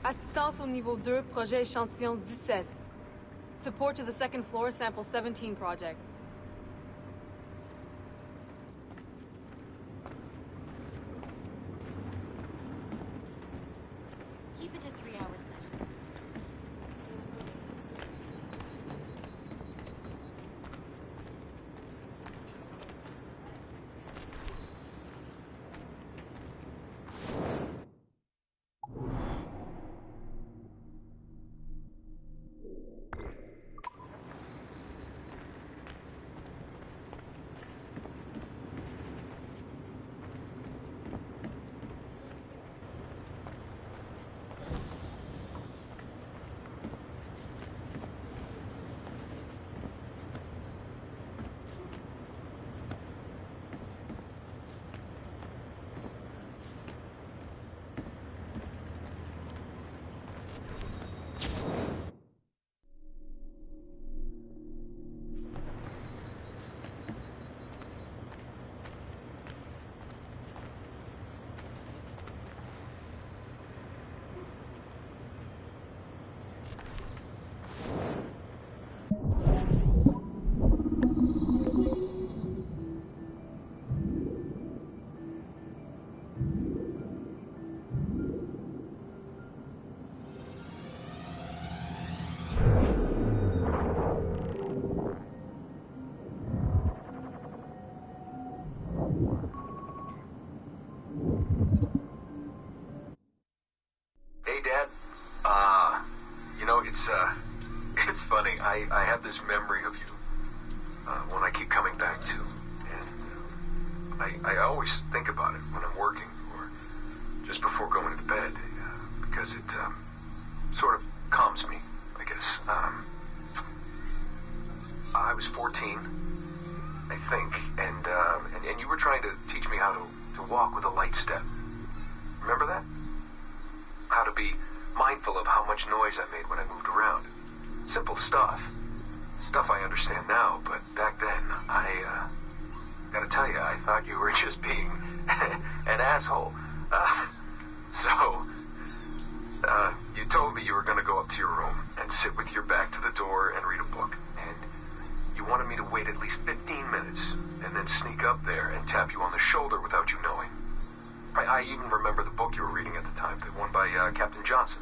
Assistance au niveau 2, projet échantillon 17. Support to the second floor, sample 17 project. Keep it to 3-hour session. Hey, Dad. It's funny. I have this memory of you, one I keep coming back to, and I always think about it when I'm working or just before going to bed, because it sort of calms me, I guess. I was 14, I think, and you were trying to teach me how to walk with a light step. Remember that? How to be mindful of how much noise I made when I moved around. Simple stuff. Stuff I understand now, but back then, I gotta tell you, I thought you were just being an asshole. You told me you were gonna go up to your room and sit with your back to the door and read a book. And you wanted me to wait at least 15 minutes and then sneak up there and tap you on the shoulder without you knowing. I even remember the book you were reading at the time, the one by Captain Johnson.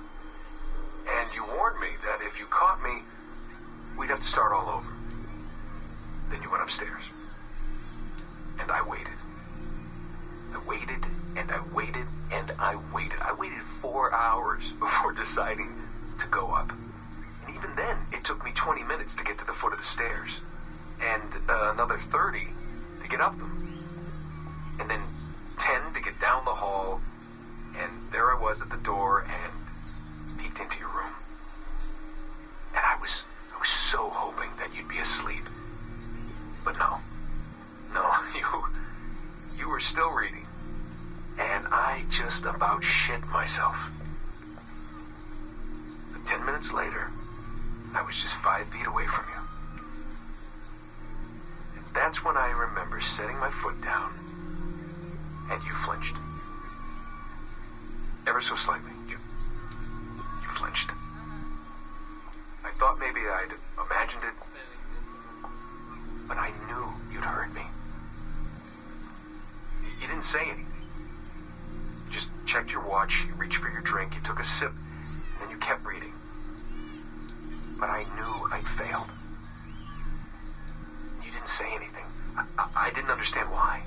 And you warned me that if you caught me, we'd have to start all over. Then you went upstairs. And I waited. I waited, and I waited, and I waited. I waited 4 hours before deciding to go up. And even then, it took me 20 minutes to get to the foot of the stairs. And another 30 to get up them. And then 10 to get down the hall, and there I was at the door and peeked into your room. And I was so hoping that you'd be asleep. But no, you were still reading, and I just about shit myself. But 10 minutes later, I was just 5 feet away from you. And that's when I remember setting my foot down. And you flinched. Ever so slightly. You flinched. I thought maybe I'd imagined it, but I knew you'd heard me. You didn't say anything. You just checked your watch, you reached for your drink, you took a sip, and then you kept reading. But I knew I'd failed. You didn't say anything. I didn't understand why.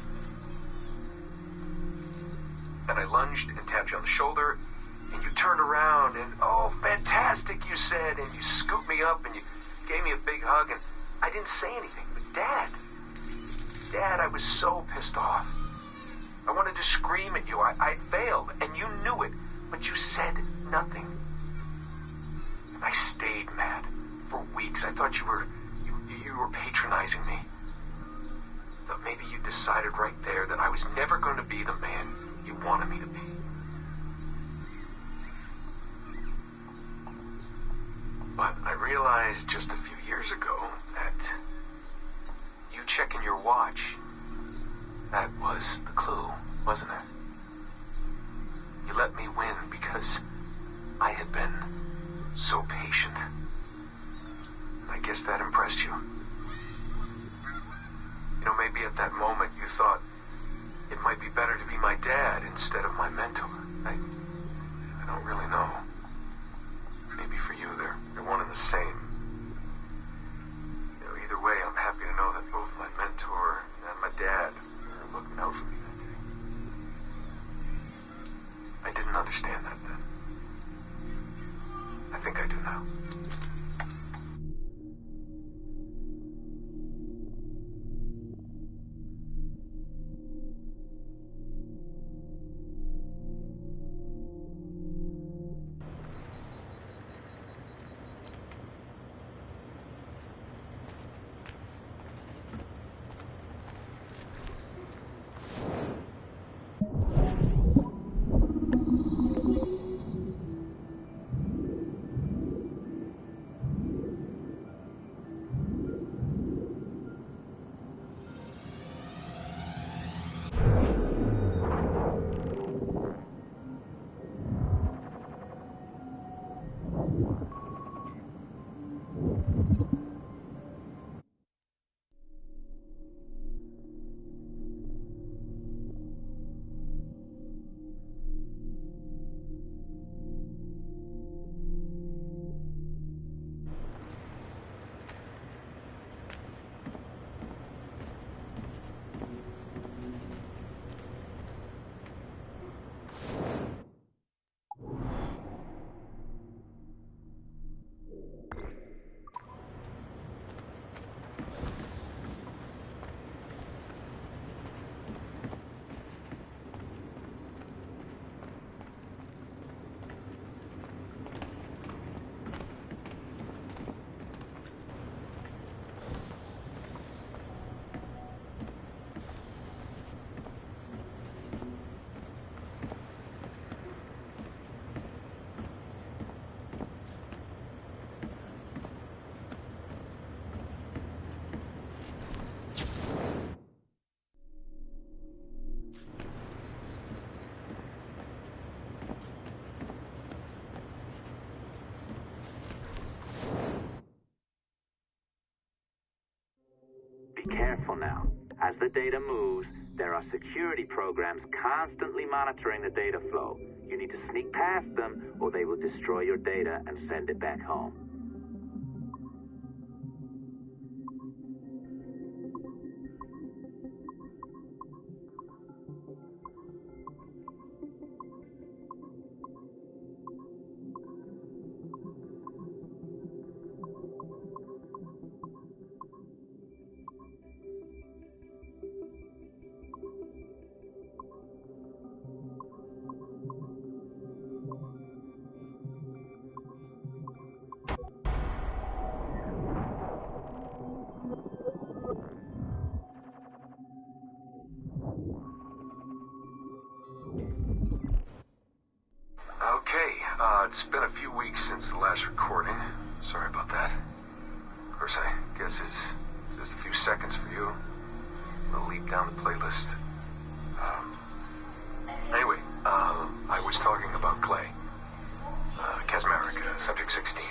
Then I lunged and tapped you on the shoulder, and you turned around, and oh, fantastic, you said, and you scooped me up, and you gave me a big hug, and I didn't say anything. But Dad, I was so pissed off. I wanted to scream at you. I failed, and you knew it, but you said nothing. And I stayed mad for weeks. I thought you were patronizing me. But maybe you decided right there that I was never going to be the man you wanted me to be. But I realized just a few years ago that you checking your watch, that was the clue, wasn't it? You let me win because I had been so patient. I guess that impressed you. You know, maybe at that moment you thought it might be better to be my dad instead of my mentor. I don't really know. Maybe for you they're one and the same. You know, either way, I'm happy to know that both my mentor and my dad are looking out for me that day. I didn't understand that then. I think I do now. Be careful now. As the data moves, there are security programs constantly monitoring the data flow. You need to sneak past them, or they will destroy your data and send it back home. It's been a few weeks since the last recording. Sorry about that. Of course, I guess it's just a few seconds for you. We'll leap down the playlist. Anyway, I was talking about Clay. Casmeric, subject 16.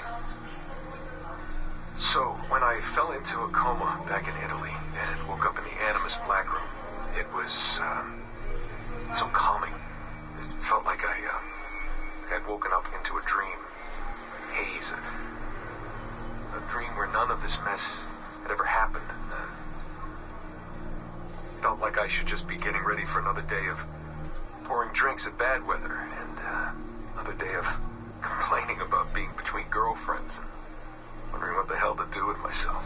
So, when I fell into a coma back in Italy and woke up in the Animus Black Room, it was, so calming. It felt like I had woken up into a dream, a haze, a dream where none of this mess had ever happened. Felt like I should just be getting ready for another day of pouring drinks at bad weather, and another day of complaining about being between girlfriends and wondering what the hell to do with myself.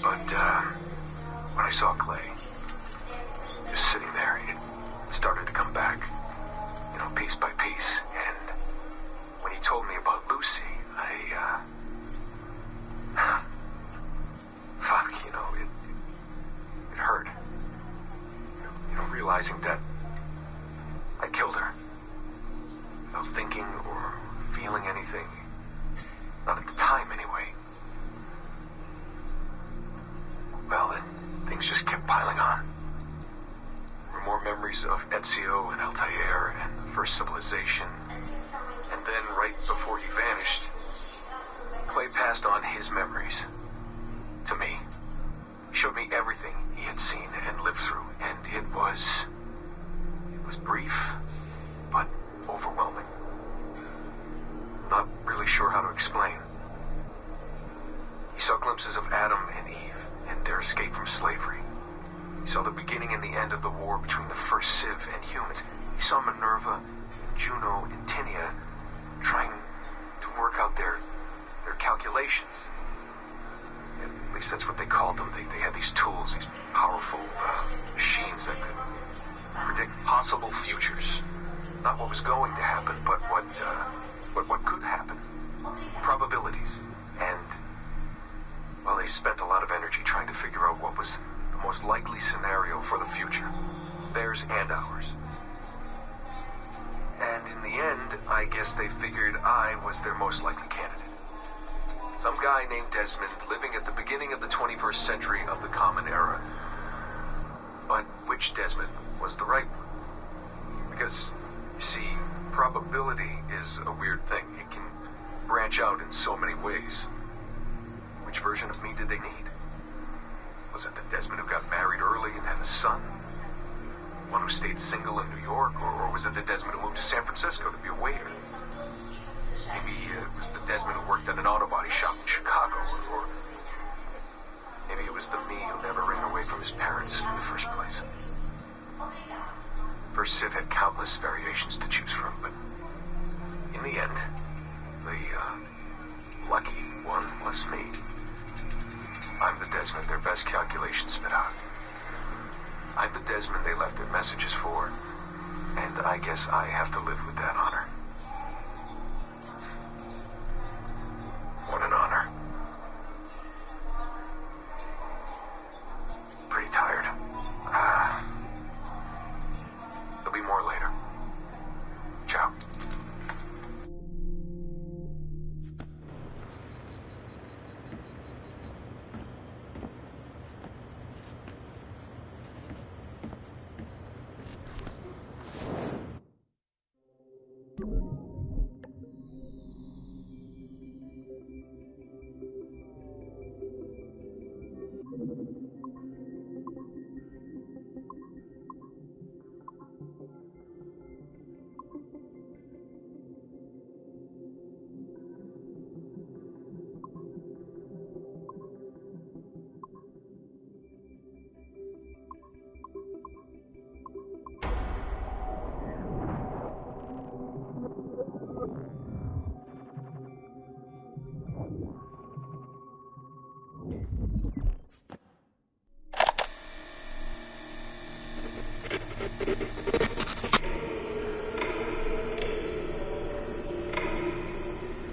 But when I saw Clay, just sitting there, it started to come back. You know, piece by piece, and when he told me about Lucy, fuck, you know, it hurt. You know, realizing that I killed her, without thinking or feeling anything, not at the time anyway. Well, then, things just kept piling on. There were more memories memories of Ezio and Altair and the first civilization. And then, right before he vanished, Clay passed on his memories to me. He showed me everything he had seen and lived through, and it was brief, but overwhelming. Not really sure how to explain. He saw glimpses of Adam and Eve and their escape from slavery. He saw the beginning and the end of the war between the first Civ and humans. He saw Minerva, Juno, and Tinia trying to work out their calculations. At least that's what they called them. They had these tools, these powerful machines that could predict possible futures. Not what was going to happen, but what could happen. Probabilities. And, well, they spent a lot of energy trying to figure out what was the most likely scenario for the future. Theirs and ours. And in the end, I guess they figured I was their most likely candidate. Some guy named Desmond living at the beginning of the 21st century of the Common Era. But which Desmond was the right one? Because, you see, probability is a weird thing. It can branch out in so many ways. Which version of me did they need? Was it the Desmond who got married early and had a son? One who stayed single in New York? Or was it the Desmond who moved to San Francisco to be a waiter? Maybe it was the Desmond who worked at an auto body shop in Chicago, or maybe it was the me who never ran away from his parents in the first place. First Civ had countless variations to choose from, but in the end, the lucky one was me. I'm the Desmond their best calculations spit out. I'm the Desmond they left their messages for, and I guess I have to live with that honor. What an honor. Pretty tired. There'll be more later. Ciao.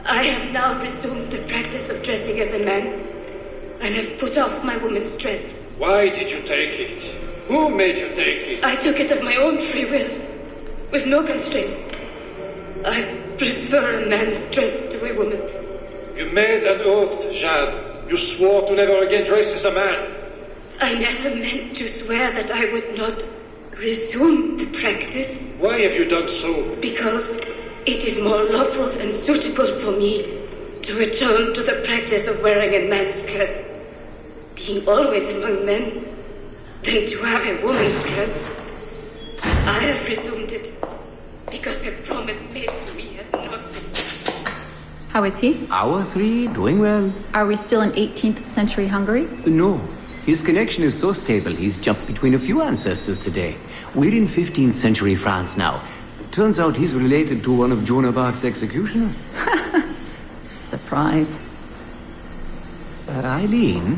I have now resumed the practice of dressing as a man, and have put off my woman's dress. Why did you take it? Who made you take it? I took it of my own free will, with no constraint. I prefer a man's dress to a woman's. You made an oath, Jeanne. You swore to never again dress as a man. I never meant to swear that I would not resume the practice. Why have you done so? Because it is more lawful and suitable for me to return to the practice of wearing a man's dress, being always among men, than to have a woman's dress. I have resumed it because a promise made to me has not been. How is he? Hour 3, doing well. Are we still in 18th century Hungary? No. His connection is so stable, he's jumped between a few ancestors today. We're in 15th century France now. Turns out he's related to one of Joan of Arc's executioners. Surprise. Eileen,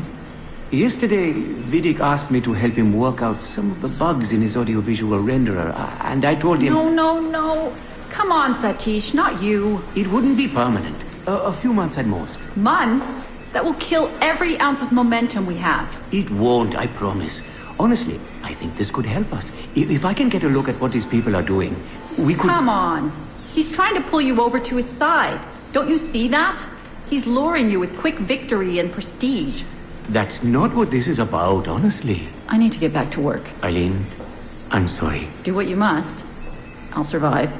yesterday Vidic asked me to help him work out some of the bugs in his audiovisual renderer, and I told him... No. Come on, Satish, not you. It wouldn't be permanent. A few months at most. Months? That will kill every ounce of momentum we have. It won't, I promise. Honestly, I think this could help us. If I can get a look at what these people are doing, we could... Come on. He's trying to pull you over to his side. Don't you see that? He's luring you with quick victory and prestige. That's not what this is about, honestly. I need to get back to work. Eileen, I'm sorry. Do what you must. I'll survive.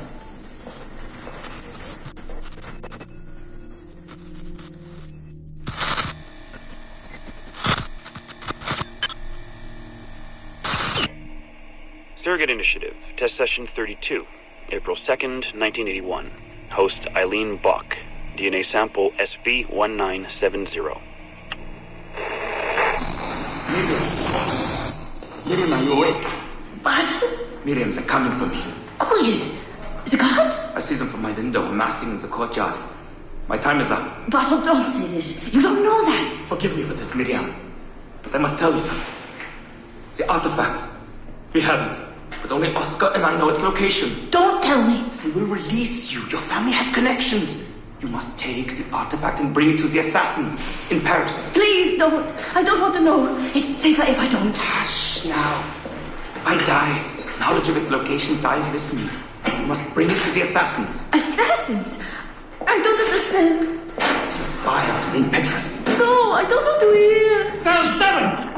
Surrogate Initiative, Test Session 32, April 2nd, 1981. Host Eileen Buck. DNA sample SB1970. Miriam, are you awake? What? Miriam, they're coming for me. Oh, is it God? I see them from my window, amassing in the courtyard. My time is up. Bottle, don't say this. You don't know that. Forgive me for this, Miriam. But I must tell you something. The artifact. We have it. But only Oscar and I know its location. Don't tell me. They will release you. Your family has connections. You must take the artifact and bring it to the assassins in Paris. Please don't. I don't want to know. It's safer if I don't. Hush now. If I die, knowledge of its location dies with me. You must bring it to the assassins. Assassins? I don't understand. The spire of St. Petrus. No, I don't want to hear. Cell 7!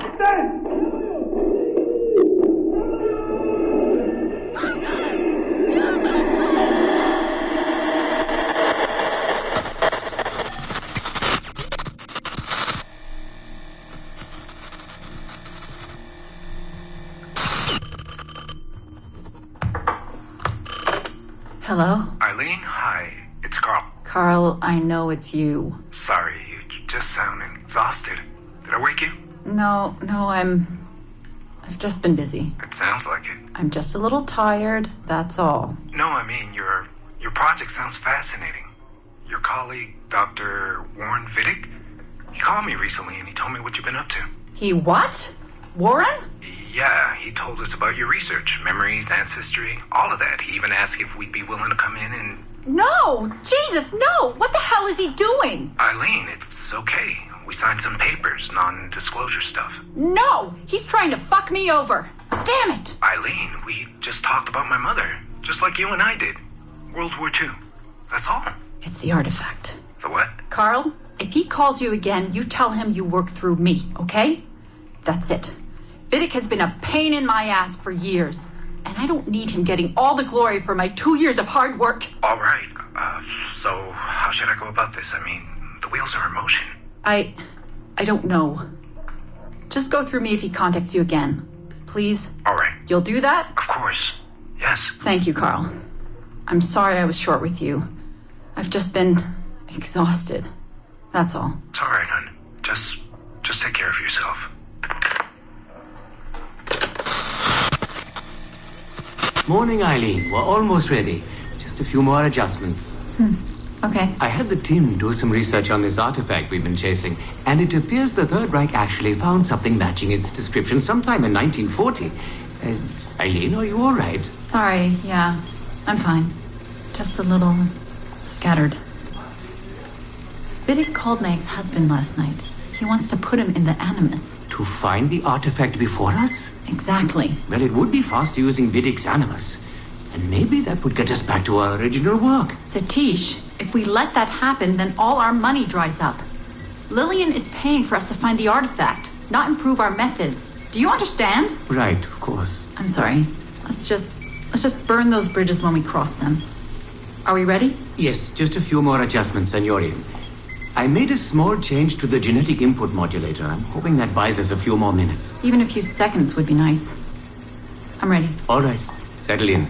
Hello? Eileen, hi. It's Carl. Carl, I know it's you. Sorry, you just sound exhausted. Did I wake you? No, I've just been busy. It sounds like it. I'm just a little tired, that's all. No, I mean, your project sounds fascinating. Your colleague, Dr. Warren Vidic, he called me recently and he told me what you've been up to. He what? Warren? Yeah, he told us about your research, memories, ancestry, all of that. He even asked if we'd be willing to come in and... No! Jesus, no! What the hell is he doing? Eileen, it's okay. We signed some papers, non-disclosure stuff. No! He's trying to fuck me over! Damn it! Eileen, we just talked about my mother, just like you and I did. World War II. That's all. It's the artifact. The what? Carl, if he calls you again, you tell him you work through me, okay? That's it. Vidic has been a pain in my ass for years, and I don't need him getting all the glory for my 2 years of hard work. All right. So how should I go about this? I mean, the wheels are in motion. I don't know. Just go through me if he contacts you again. Please? All right. You'll do that? Of course. Yes. Thank you, Carl. I'm sorry I was short with you. I've just been exhausted. That's all. It's all right, hon. Just take care of yourself. Morning, Eileen. We're almost ready. Just a few more adjustments. Okay. I had the team do some research on this artifact we've been chasing, and it appears the Third Reich actually found something matching its description sometime in 1940. Eileen, are you all right? Sorry, yeah. I'm fine. Just a little scattered. Vidic called my ex-husband last night. He wants to put him in the Animus. To find the artifact before us? Exactly. Well, it would be faster using Vidic's Animus. And maybe that would get us back to our original work. Satish, if we let that happen, then all our money dries up. Lillian is paying for us to find the artifact, not improve our methods. Do you understand? Right, of course. I'm sorry. Let's just burn those bridges when we cross them. Are we ready? Yes, just a few more adjustments, Senorian. I made a small change to the genetic input modulator. I'm hoping that buys us a few more minutes. Even a few seconds would be nice. I'm ready. All right, settle in.